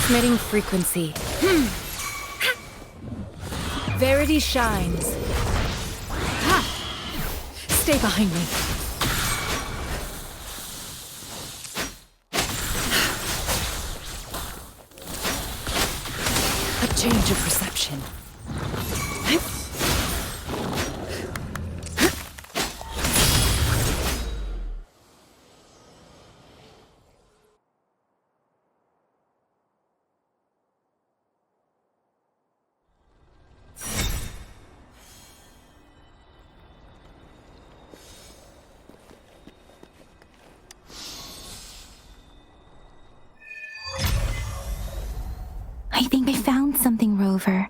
Transmitting frequency. Verity shines. Ha! Stay behind me. A change of perception. I think I found something, Rover.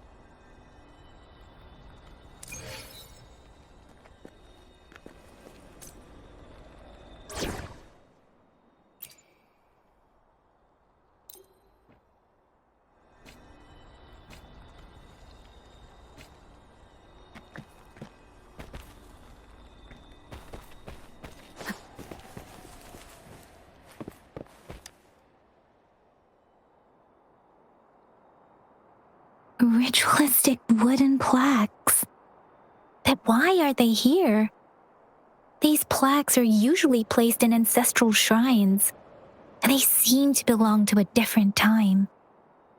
Ritualistic wooden plaques. But why are they here? These plaques are usually placed in ancestral shrines, and they seem to belong to a different time.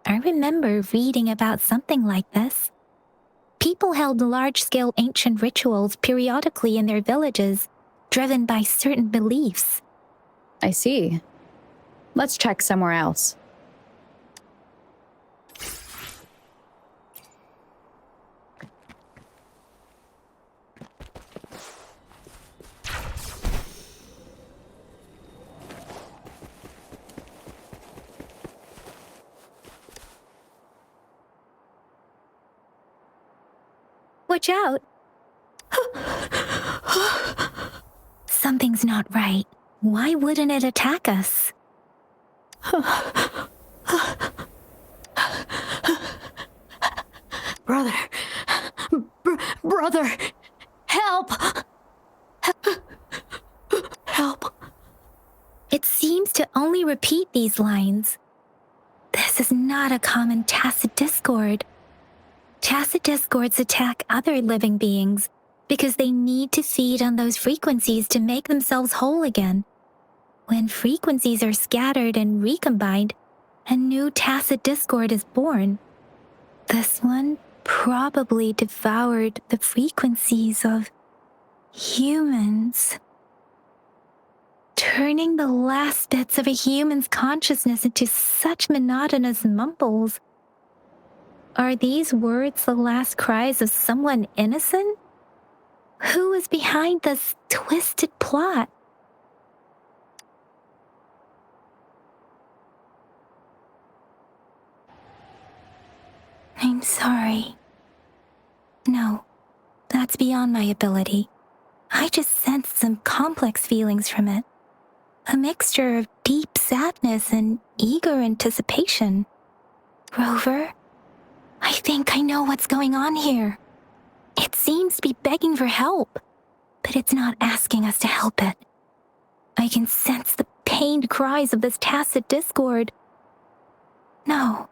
I remember reading about something like this. People held large-scale ancient rituals periodically in their villages, driven by certain beliefs. I see. Let's check somewhere else. Watch out! Something's not right. Why wouldn't it attack us? Brother! Brother! Help! Help! It seems to only repeat these lines. This is not a common tacit discord. Tacit discords attack other living beings because they need to feed on those frequencies to make themselves whole again. When frequencies are scattered and recombined, a new tacit discord is born. This one probably devoured the frequencies of humans, turning the last bits of a human's consciousness into such monotonous mumbles. Are these words the last cries of someone innocent? Who is behind this twisted plot? I'm sorry. No, that's beyond my ability. I just sensed some complex feelings from it. A mixture of deep sadness and eager anticipation. Rover, I think I know what's going on here. It seems to be begging for help, but it's not asking us to help it. I can sense the pained cries of this tacit discord. No,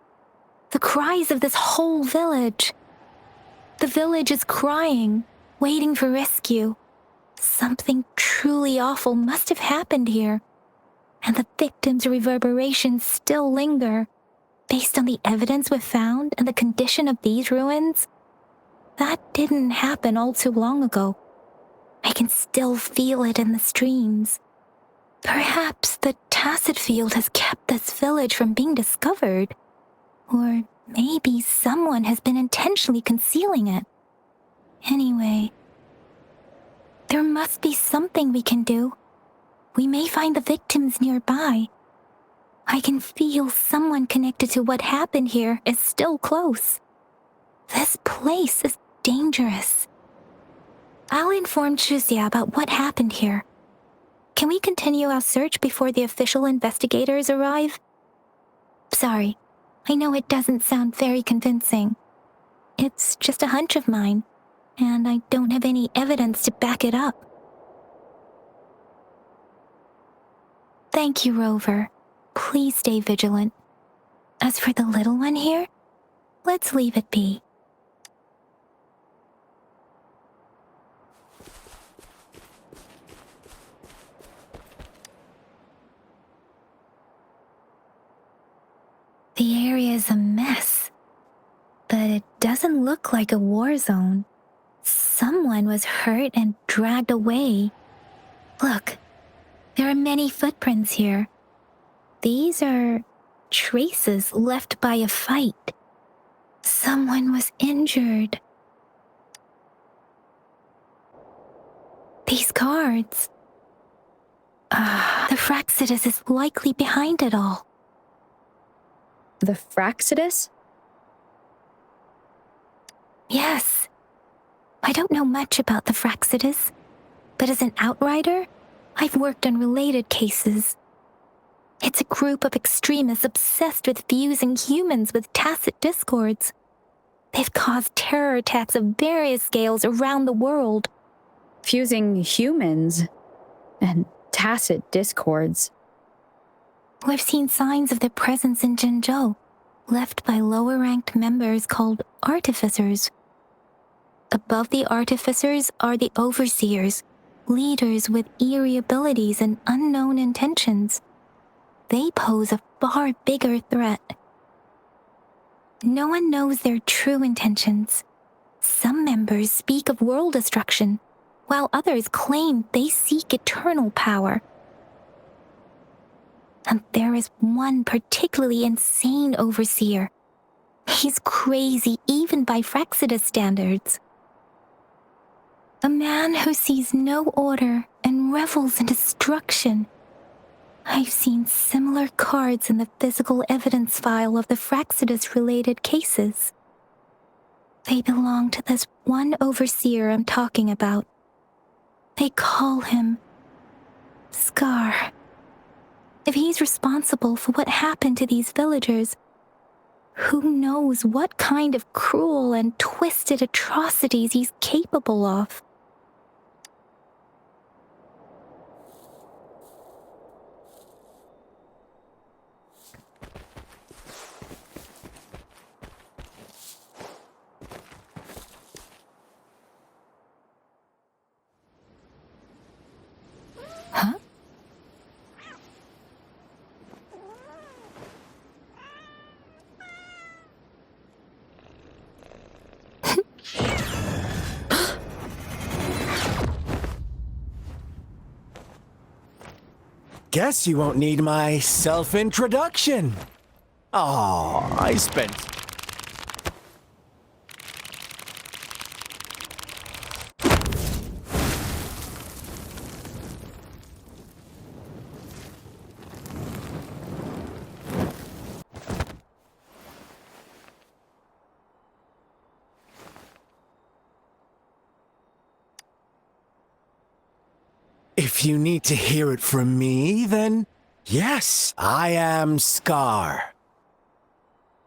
the cries of this whole village. The village is crying, waiting for rescue. Something truly awful must have happened here, and the victims' reverberations still linger. Based on the evidence we've found and the condition of these ruins, that didn't happen all too long ago. I can still feel it in the streams. Perhaps the tacit field has kept this village from being discovered. Or maybe someone has been intentionally concealing it. Anyway, there must be something we can do. We may find the victims nearby. I can feel someone connected to what happened here is still close. This place is dangerous. I'll inform Chuzia about what happened here. Can we continue our search before the official investigators arrive? Sorry, I know it doesn't sound very convincing. It's just a hunch of mine, and I don't have any evidence to back it up. Thank you, Rover. Please stay vigilant. As for the little one here, let's leave it be. The area is a mess, but it doesn't look like a war zone. Someone was hurt and dragged away. Look, there are many footprints here. These are traces left by a fight. Someone was injured. These cards. The Fraxidus is likely behind it all. The Fraxidus? Yes. I don't know much about the Fraxidus, but as an outrider, I've worked on related cases. It's a group of extremists obsessed with fusing humans with tacit discords. They've caused terror attacks of various scales around the world. Fusing humans and tacit discords. We've seen signs of their presence in Jinzhou, left by lower-ranked members called artificers. Above the artificers are the overseers, leaders with eerie abilities and unknown intentions. They pose a far bigger threat. No one knows their true intentions. Some members speak of world destruction, while others claim they seek eternal power. And there is one particularly insane overseer. He's crazy even by Fraxidus standards. A man who sees no order and revels in destruction. I've seen similar cards in the physical evidence file of the Fraxidus-related cases. They belong to this one overseer I'm talking about. They call him Scar. If he's responsible for what happened to these villagers, who knows what kind of cruel and twisted atrocities he's capable of? Huh? Guess you won't need my self-introduction. Oh, I spent... If you need to hear it from me, then yes, I am Scar.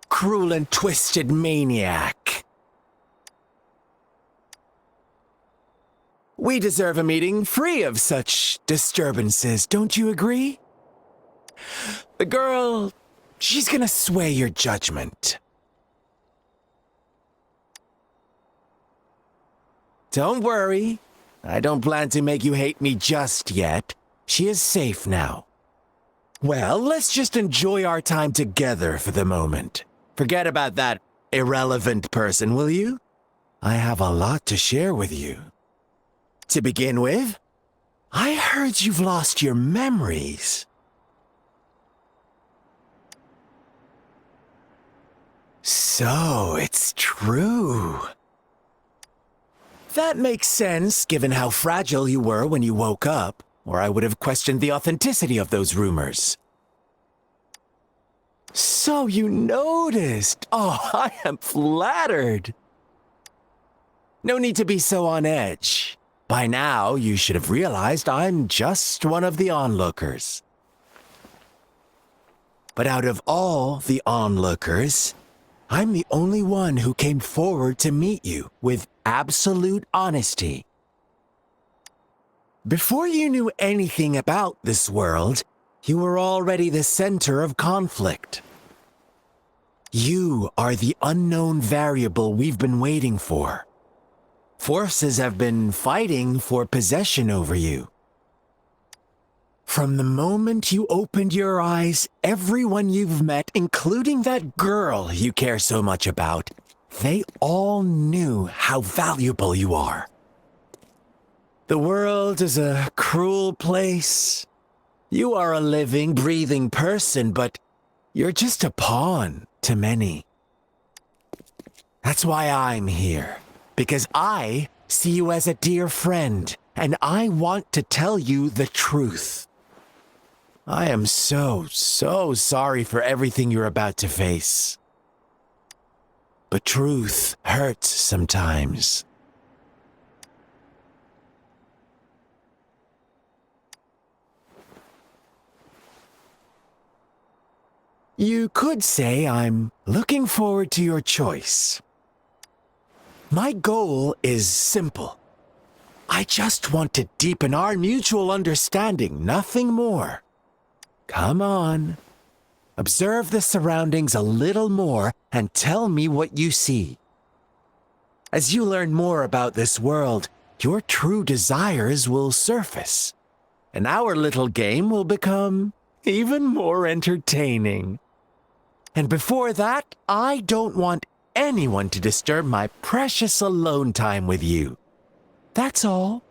Cruel and twisted maniac. We deserve a meeting free of such disturbances, don't you agree? The girl, she's gonna sway your judgment. Don't worry. I don't plan to make you hate me just yet. She is safe now. Well, let's just enjoy our time together for the moment. Forget about that irrelevant person, will you? I have a lot to share with you. To begin with, I heard you've lost your memories. So, it's true. That makes sense, given how fragile you were when you woke up, or I would have questioned the authenticity of those rumors. So you noticed. Oh, I am flattered. No need to be so on edge. By now, you should have realized I'm just one of the onlookers. But out of all the onlookers, I'm the only one who came forward to meet you with absolute honesty. Before you knew anything about this world, you were already the center of conflict. You are the unknown variable we've been waiting for. Forces have been fighting for possession over you. From the moment you opened your eyes, everyone you've met, including that girl you care so much about, they all knew how valuable you are. The world is a cruel place. You are a living, breathing person, but you're just a pawn to many. That's why I'm here, because I see you as a dear friend, and I want to tell you the truth. I am so sorry for everything you're about to face. But truth hurts sometimes. You could say I'm looking forward to your choice. My goal is simple. I just want to deepen our mutual understanding, nothing more. Come on. Observe the surroundings a little more and tell me what you see. As you learn more about this world, your true desires will surface, and our little game will become even more entertaining. And before that, I don't want anyone to disturb my precious alone time with you. That's all.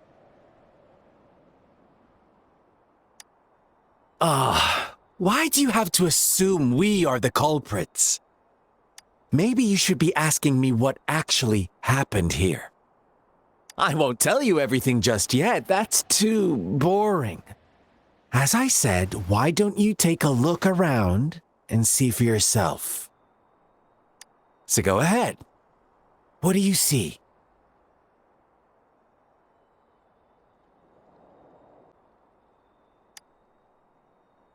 Why do you have to assume we are the culprits? Maybe you should be asking me what actually happened here. I won't tell you everything just yet. That's too boring. As I said, why don't you take a look around and see for yourself? So go ahead. What do you see?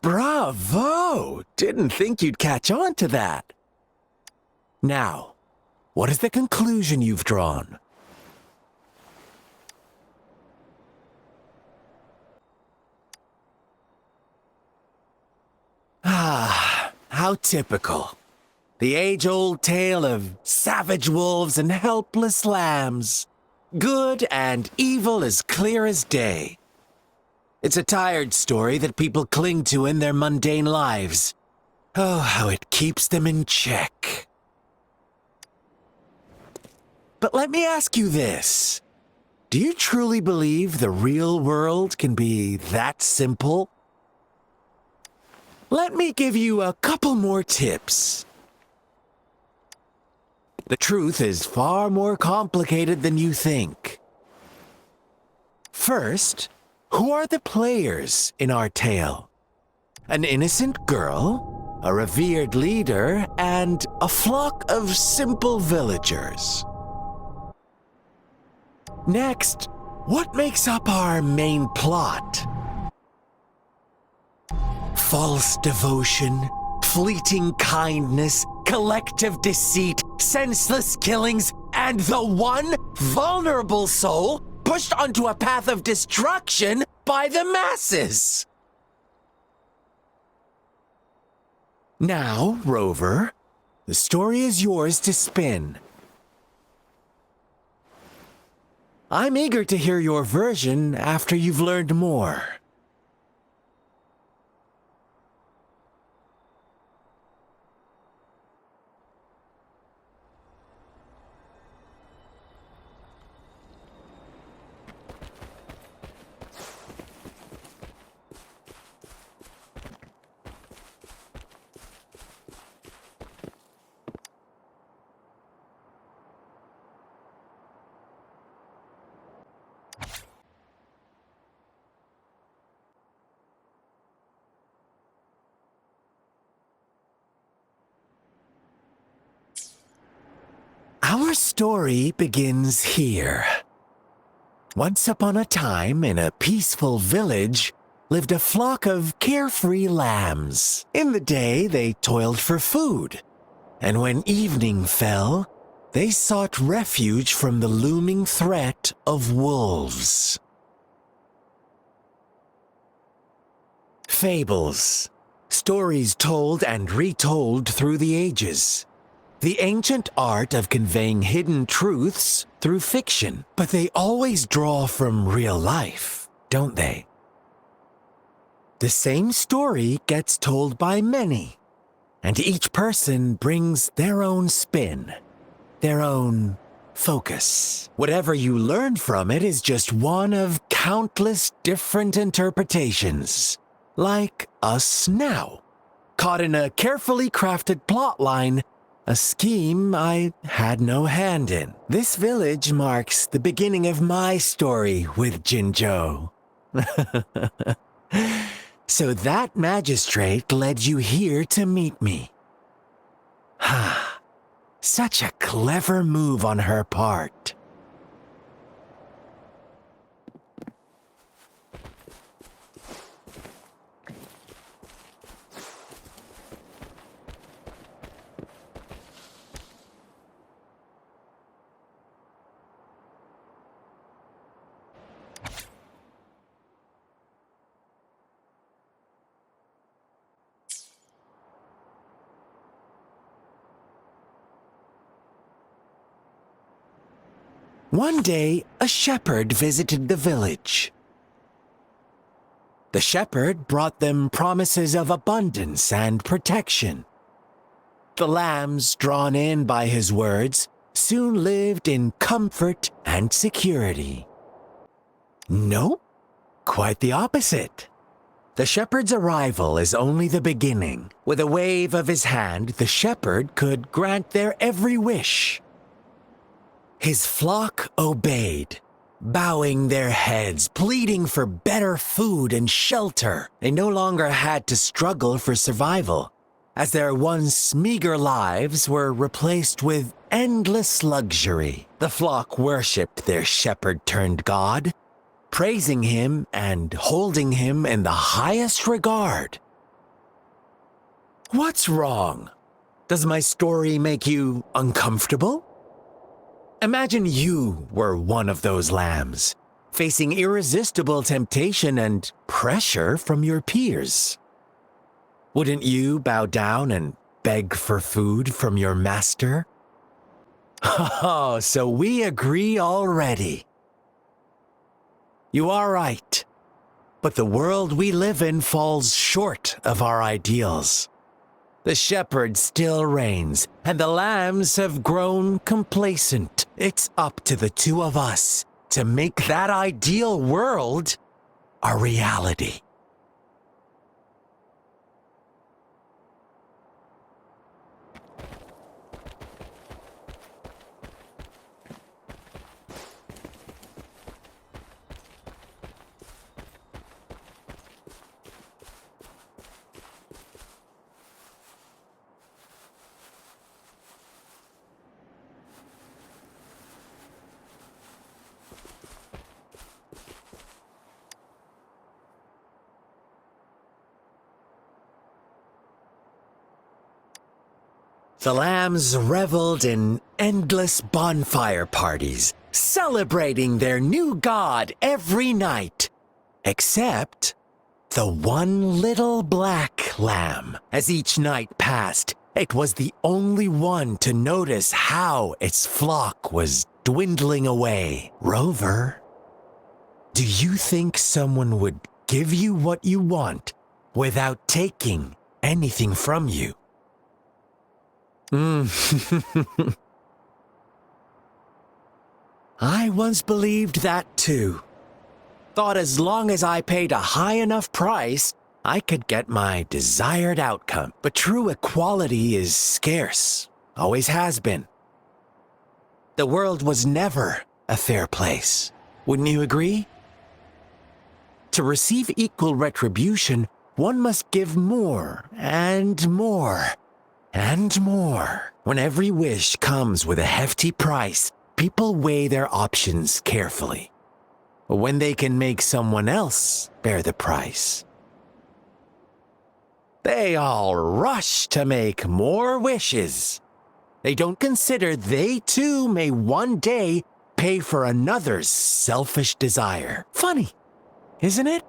Bravo! Didn't think you'd catch on to that. Now, what is the conclusion you've drawn? How typical. The age-old tale of savage wolves and helpless lambs. Good and evil as clear as day. It's a tired story that people cling to in their mundane lives. Oh, how it keeps them in check. But let me ask you this. Do you truly believe the real world can be that simple? Let me give you a couple more tips. The truth is far more complicated than you think. First, who are the players in our tale? An innocent girl, a revered leader, and a flock of simple villagers. Next, what makes up our main plot? False devotion, fleeting kindness, collective deceit, senseless killings, and the one vulnerable soul pushed onto a path of destruction by the masses. Now, Rover, the story is yours to spin. I'm eager to hear your version after you've learned more. Our story begins here. Once upon a time, in a peaceful village, lived a flock of carefree lambs. In the day, they toiled for food, and when evening fell, they sought refuge from the looming threat of wolves. Fables, stories told and retold through the ages. The ancient art of conveying hidden truths through fiction. But they always draw from real life, don't they? The same story gets told by many, and each person brings their own spin, their own focus. Whatever you learn from it is just one of countless different interpretations, like us now, caught in a carefully crafted plotline, a scheme I had no hand in. This village marks the beginning of my story with Jinzhou. So that magistrate led you here to meet me. Ha! Such a clever move on her part. One day, a shepherd visited the village. The shepherd brought them promises of abundance and protection. The lambs, drawn in by his words, soon lived in comfort and security. Nope, quite the opposite. The shepherd's arrival is only the beginning. With a wave of his hand, the shepherd could grant their every wish. His flock obeyed, bowing their heads, pleading for better food and shelter. They no longer had to struggle for survival, as their once meager lives were replaced with endless luxury. The flock worshipped their shepherd-turned-god, praising him and holding him in the highest regard. What's wrong? Does my story make you uncomfortable? Imagine you were one of those lambs, facing irresistible temptation and pressure from your peers. Wouldn't you bow down and beg for food from your master? Oh, so we agree already. You are right, but the world we live in falls short of our ideals. The shepherd still reigns, and the lambs have grown complacent. It's up to the two of us to make that ideal world a reality. The lambs reveled in endless bonfire parties, celebrating their new god every night. Except the one little black lamb. As each night passed, it was the only one to notice how its flock was dwindling away. Rover, do you think someone would give you what you want without taking anything from you? I once believed that too. Thought as long as I paid a high enough price, I could get my desired outcome. But true equality is scarce, always has been. The world was never a fair place. Wouldn't you agree? To receive equal retribution, one must give more and more. And more. When every wish comes with a hefty price, people weigh their options carefully. When they can make someone else bear the price, they all rush to make more wishes. They don't consider they too may one day pay for another's selfish desire. Funny, isn't it?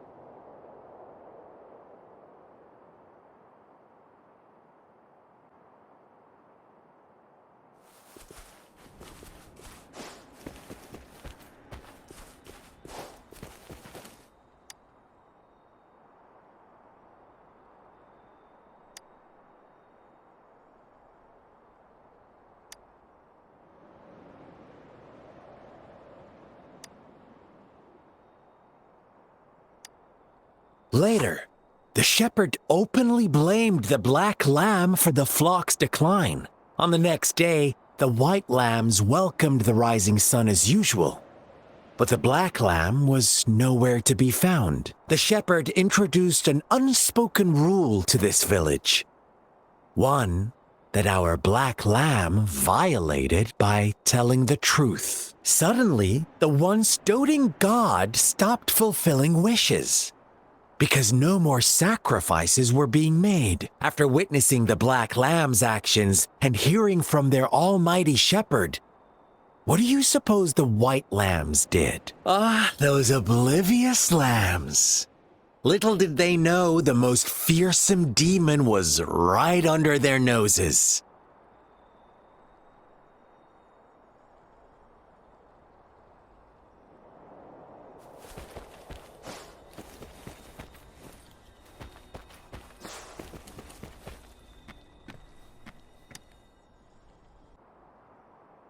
Later, the shepherd openly blamed the black lamb for the flock's decline. On the next day, the white lambs welcomed the rising sun as usual. But the black lamb was nowhere to be found. The shepherd introduced an unspoken rule to this village. One that our black lamb violated by telling the truth. Suddenly, the once doting god stopped fulfilling wishes because no more sacrifices were being made. After witnessing the black lamb's actions and hearing from their almighty shepherd, what do you suppose the white lambs did? Those oblivious lambs. Little did they know the most fearsome demon was right under their noses.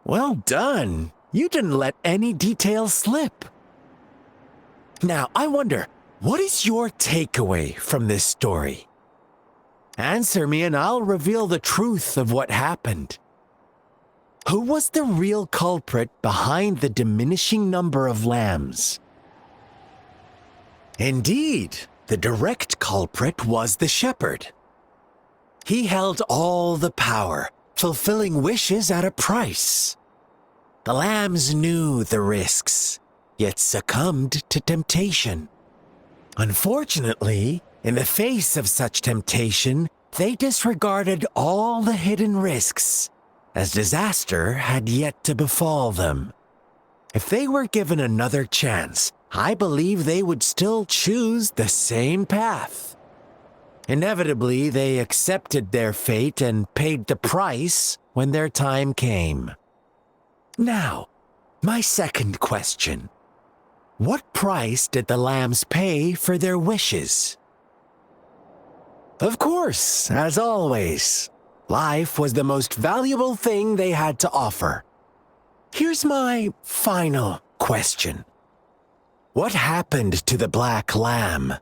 Well done. You didn't let any details slip. Now, I wonder, what is your takeaway from this story? Answer me and I'll reveal the truth of what happened. Who was the real culprit behind the diminishing number of lambs? Indeed, the direct culprit was the shepherd. He held all the power, fulfilling wishes at a price. The lambs knew the risks, yet succumbed to temptation. Unfortunately, in the face of such temptation, they disregarded all the hidden risks, as disaster had yet to befall them. If they were given another chance, I believe they would still choose the same path. Inevitably, they accepted their fate and paid the price when their time came. Now, my second question. What price did the lambs pay for their wishes? Of course, as always, life was the most valuable thing they had to offer. Here's my final question. What happened to the black lamb?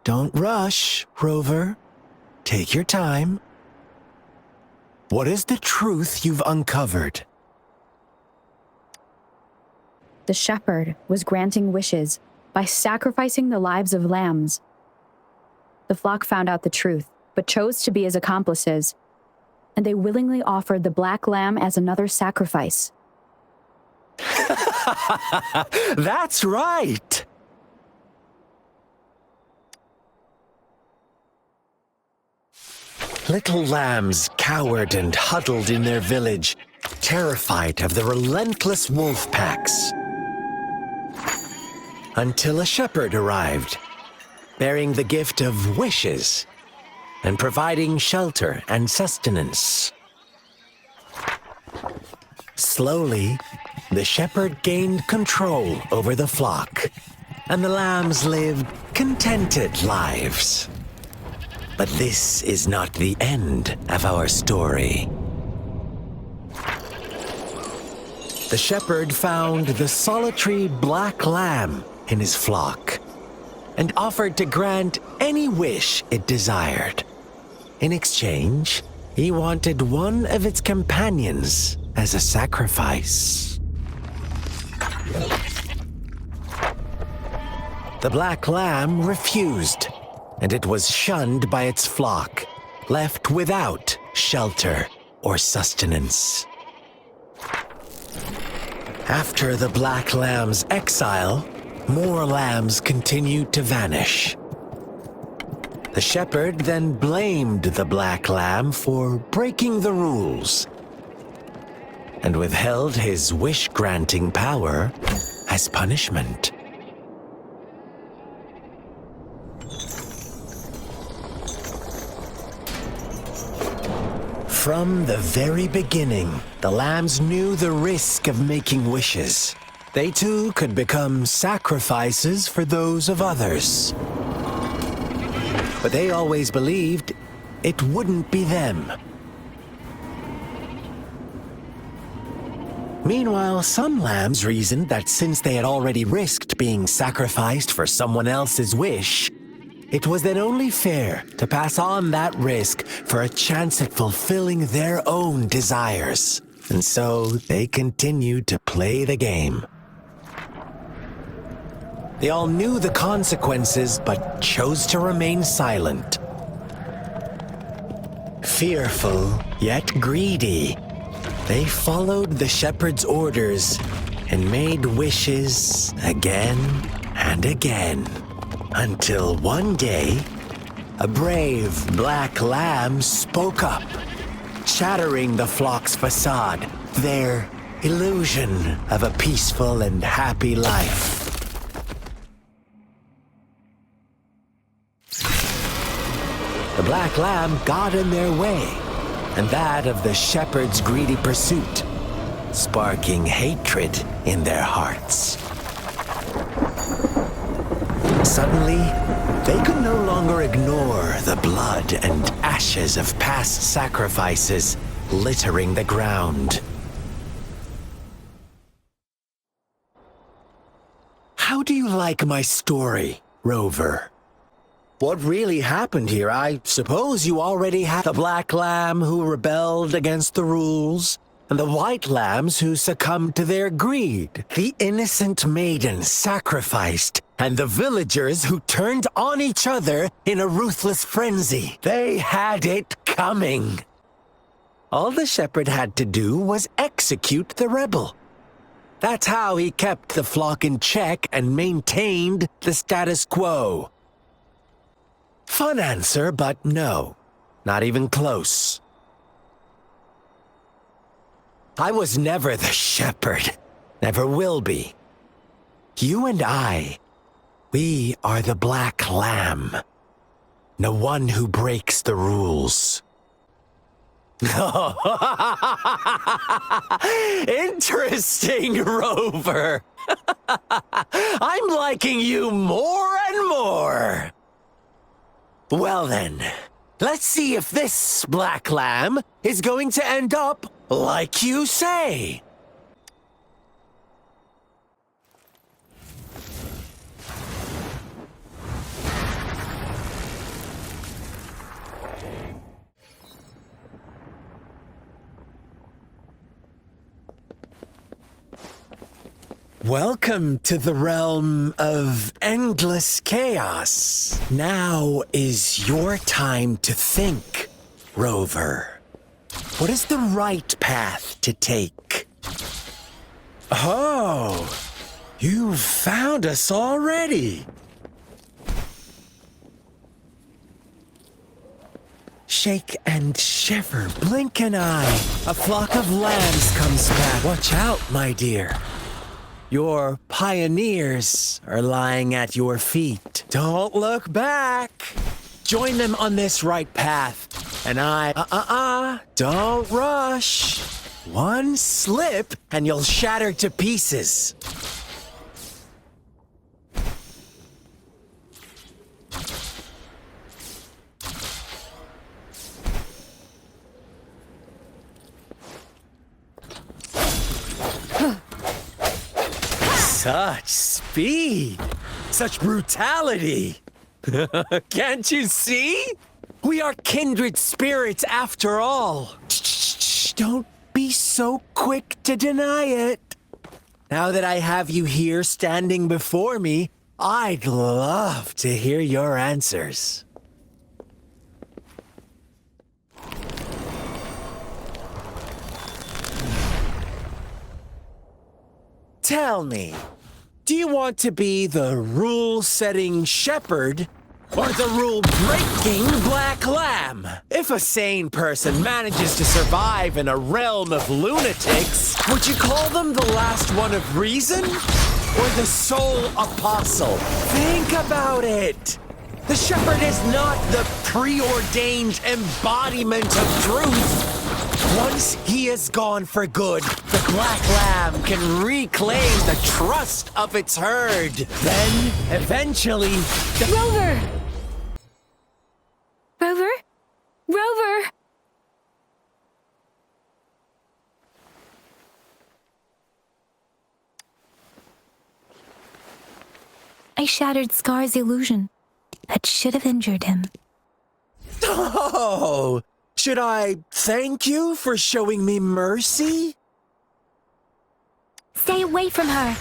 Don't rush, Rover. Take your time. What is the truth you've uncovered? The shepherd was granting wishes by sacrificing the lives of lambs. The flock found out the truth, but chose to be his accomplices, and they willingly offered the black lamb as another sacrifice. That's right! Little lambs cowered and huddled in their village, terrified of the relentless wolf packs. Until a shepherd arrived, bearing the gift of wishes and providing shelter and sustenance. Slowly, the shepherd gained control over the flock, and the lambs lived contented lives. But this is not the end of our story. The shepherd found the solitary black lamb in his flock and offered to grant any wish it desired. In exchange, he wanted one of its companions as a sacrifice. The black lamb refused, and it was shunned by its flock, left without shelter or sustenance. After the black lamb's exile, more lambs continued to vanish. The shepherd then blamed the black lamb for breaking the rules and withheld his wish-granting power as punishment. From the very beginning, the lambs knew the risk of making wishes. They too could become sacrifices for those of others. But they always believed it wouldn't be them. Meanwhile, some lambs reasoned that since they had already risked being sacrificed for someone else's wish, it was then only fair to pass on that risk for a chance at fulfilling their own desires. And so they continued to play the game. They all knew the consequences, but chose to remain silent. Fearful, yet greedy, they followed the shepherd's orders and made wishes again and again. Until one day, a brave black lamb spoke up, shattering the flock's facade, their illusion of a peaceful and happy life. The black lamb got in their way, and that of the shepherd's greedy pursuit, sparking hatred in their hearts. Suddenly, they could no longer ignore the blood and ashes of past sacrifices littering the ground. How do you like my story, Rover? What really happened here? I suppose you already have the black lamb who rebelled against the rules, and the white lambs who succumbed to their greed, the innocent maiden sacrificed, and the villagers who turned on each other in a ruthless frenzy. They had it coming. All the shepherd had to do was execute the rebel. That's how he kept the flock in check and maintained the status quo. Fun answer, but no, not even close. I was never the shepherd, never will be. You and I, we are the black lamb, the one who breaks the rules. Interesting, Rover. I'm liking you more and more. Well then, let's see if this black lamb is going to end up like you say. Welcome to the realm of endless chaos. Now is your time to think, Rover. What is the right path to take? Oh, you've found us already. Shake and shiver, blink an eye. A flock of lambs comes back. Watch out, my dear. Your pioneers are lying at your feet. Don't look back. Join them on this right path. And don't rush. One slip and you'll shatter to pieces. Such speed, such brutality. Can't you see? We are kindred spirits after all. Shh, don't be so quick to deny it. Now that I have you here standing before me, I'd love to hear your answers. Tell me, do you want to be the rule-setting shepherd or the rule-breaking black lamb? If a sane person manages to survive in a realm of lunatics, would you call them the last one of reason or the sole apostle? Think about it. The shepherd is not the preordained embodiment of truth. Once he is gone for good, the black lamb can reclaim the trust of its herd. Then, eventually, Rover! Rover? Rover! I shattered Scar's illusion. That should have injured him. Oh! Should I thank you for showing me mercy? Stay away from her!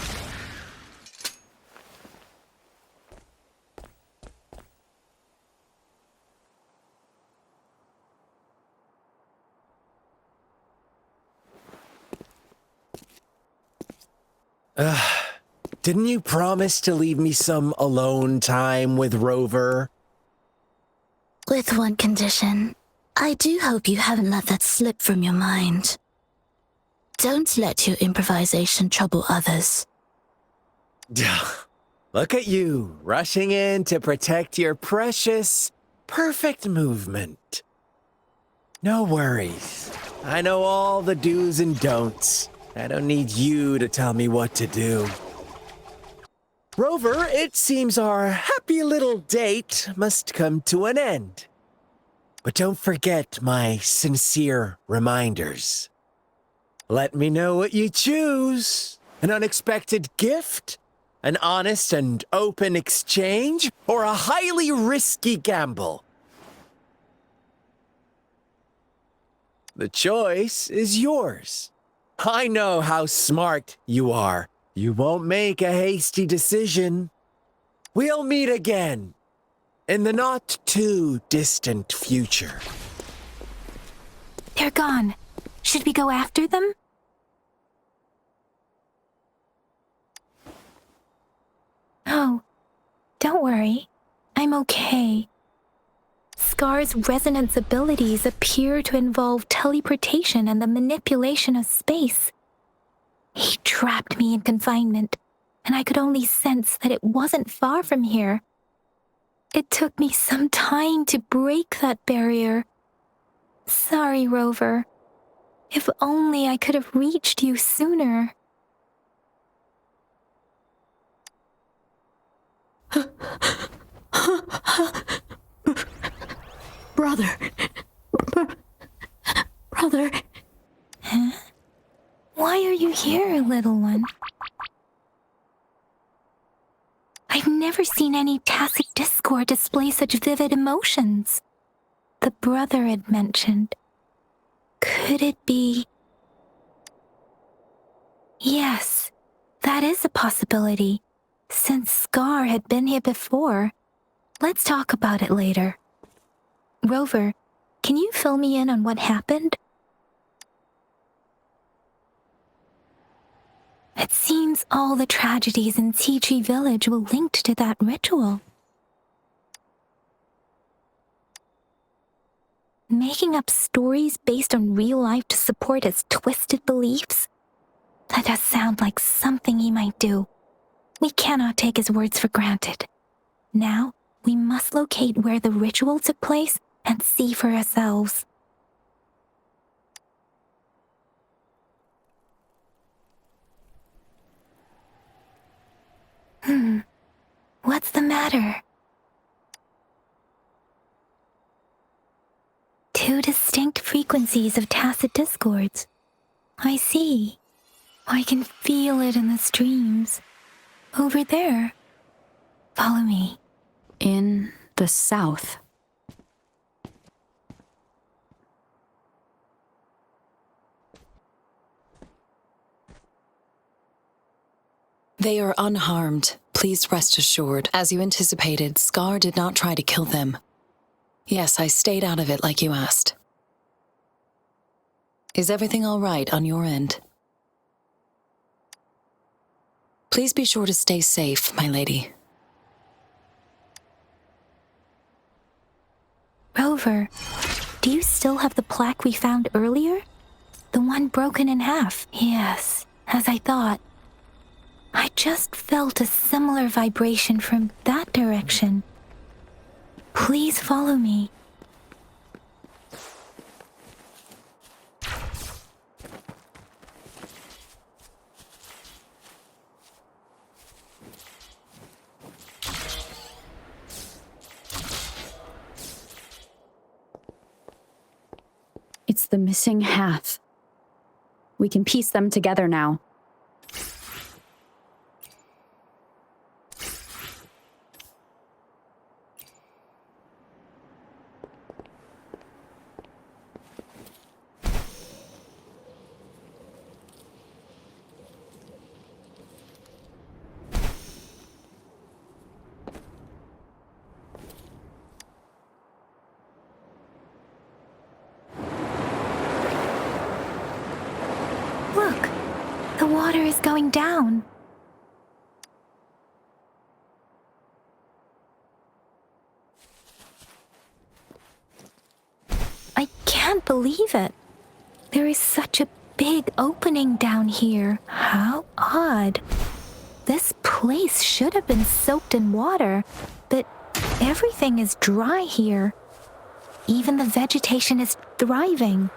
Didn't you promise to leave me some alone time with Rover? With one condition. I do hope you haven't let that slip from your mind. Don't let your improvisation trouble others. Look at you, rushing in to protect your precious, perfect movement. No worries. I know all the do's and don'ts. I don't need you to tell me what to do. Rover, it seems our happy little date must come to an end. But don't forget my sincere reminders. Let me know what you choose. An unexpected gift? An honest and open exchange? Or a highly risky gamble? The choice is yours. I know how smart you are. You won't make a hasty decision. We'll meet again in the not-too-distant future. They're gone. Should we go after them? Oh, don't worry. I'm okay. Scar's resonance abilities appear to involve teleportation and the manipulation of space. He trapped me in confinement, and I could only sense that it wasn't far from here. It took me some time to break that barrier. Sorry, Rover. If only I could have reached you sooner. Brother. Brother. Huh? Why are you here, little one? I've never seen any tacit discord display such vivid emotions. The brother had mentioned. Could it be? Yes, that is a possibility. Since Scar had been here before, let's talk about it later. Rover, can you fill me in on what happened? It seems all the tragedies in Tea Tree Village were linked to that ritual. Making up stories based on real life to support his twisted beliefs? That does sound like something he might do. We cannot take his words for granted. Now, we must locate where the ritual took place and see for ourselves. What's the matter? Two distinct frequencies of tacit discords. I see. I can feel it in the streams. Over there. Follow me. In the south. They are unharmed. Please rest assured. As you anticipated, Scar did not try to kill them. Yes, I stayed out of it like you asked. Is everything all right on your end? Please be sure to stay safe, my lady. Rover, do you still have the plaque we found earlier? The one broken in half? Yes, as I thought. I just felt a similar vibration from that direction. Please follow me. It's the missing half. We can piece them together now. water is going down. I can't believe it. There is such a big opening down here. How odd. This place should have been soaked in water, but everything is dry here. Even the vegetation is thriving.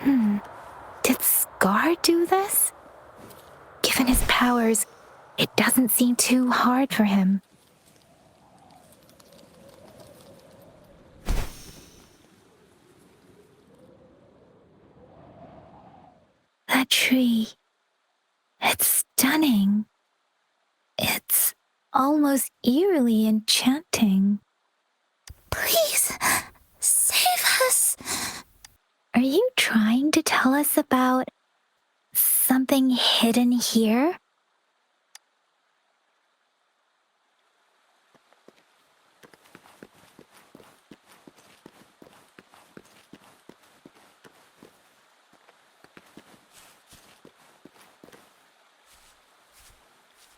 Did Scar do this? Given his powers, it doesn't seem too hard for him. That tree. It's stunning. It's almost eerily enchanting. Please, save us. Are you trying to tell us about something hidden here?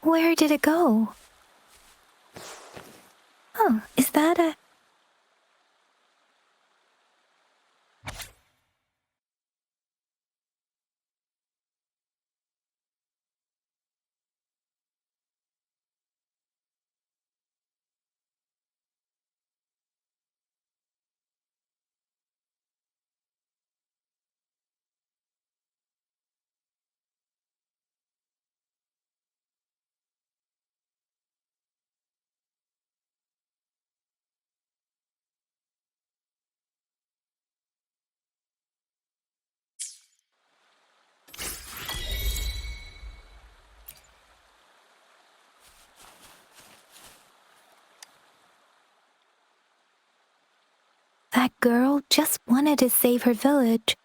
Where did it go? Oh, is that a... That girl just wanted to save her village.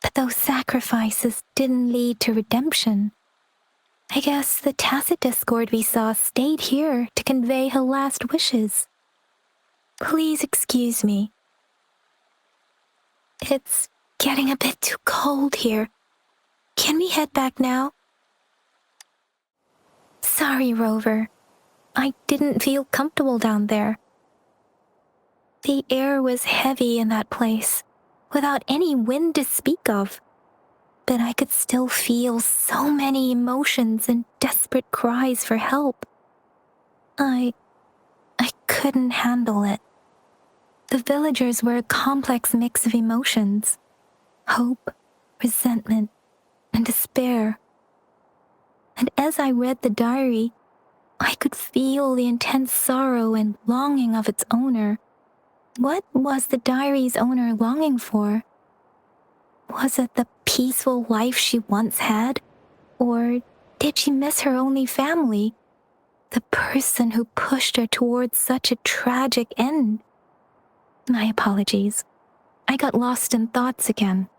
But those sacrifices didn't lead to redemption. I guess the tacit discord we saw stayed here to convey her last wishes. Please excuse me. It's getting a bit too cold here. Can we head back now? Sorry, Rover. I didn't feel comfortable down there. The air was heavy in that place, without any wind to speak of. But I could still feel so many emotions and desperate cries for help. I couldn't handle it. The villagers were a complex mix of emotions. Hope, resentment, and despair. And as I read the diary, I could feel the intense sorrow and longing of its owner. What was the diary's owner longing for? Was it the peaceful life she once had? Or did she miss her only family? The person who pushed her towards such a tragic end? My apologies. I got lost in thoughts again.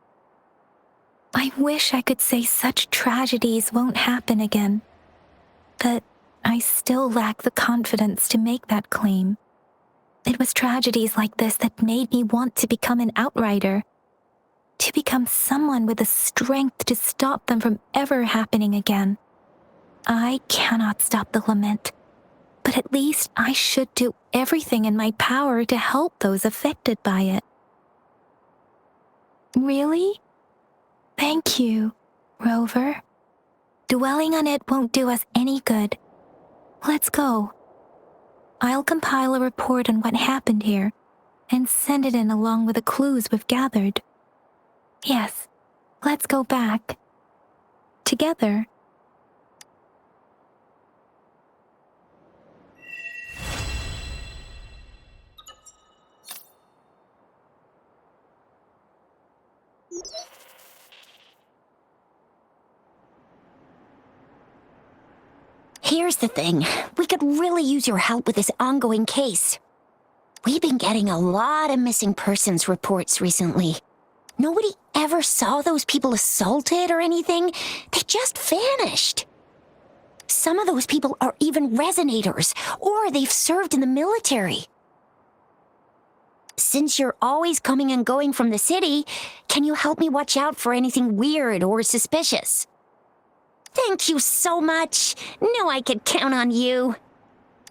I wish I could say such tragedies won't happen again. But I still lack the confidence to make that claim. It was tragedies like this that made me want to become an outrider. To become someone with the strength to stop them from ever happening again. I cannot stop the lament, but at least I should do everything in my power to help those affected by it. Really? Thank you, Rover. Dwelling on it won't do us any good. Let's go. I'll compile a report on what happened here and send it in along with the clues we've gathered. Yes, let's go back. Together. Here's the thing. We could really use your help with this ongoing case. We've been getting a lot of missing persons reports recently. Nobody ever saw those people assaulted or anything. They just vanished. Some of those people are even resonators, or they've served in the military. Since you're always coming and going from the city, can you help me watch out for anything weird or suspicious? Thank you so much. Knew I could count on you.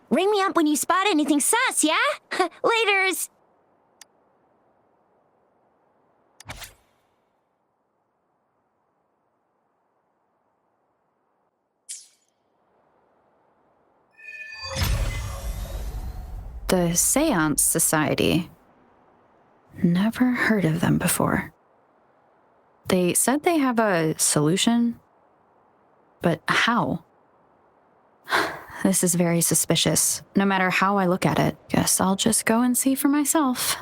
Ring me up when you spot anything sus, yeah? Laters. The Seance Society. Never heard of them before. They said they have a solution, but how? This is very suspicious, no matter how I look at it. Guess I'll just go and see for myself.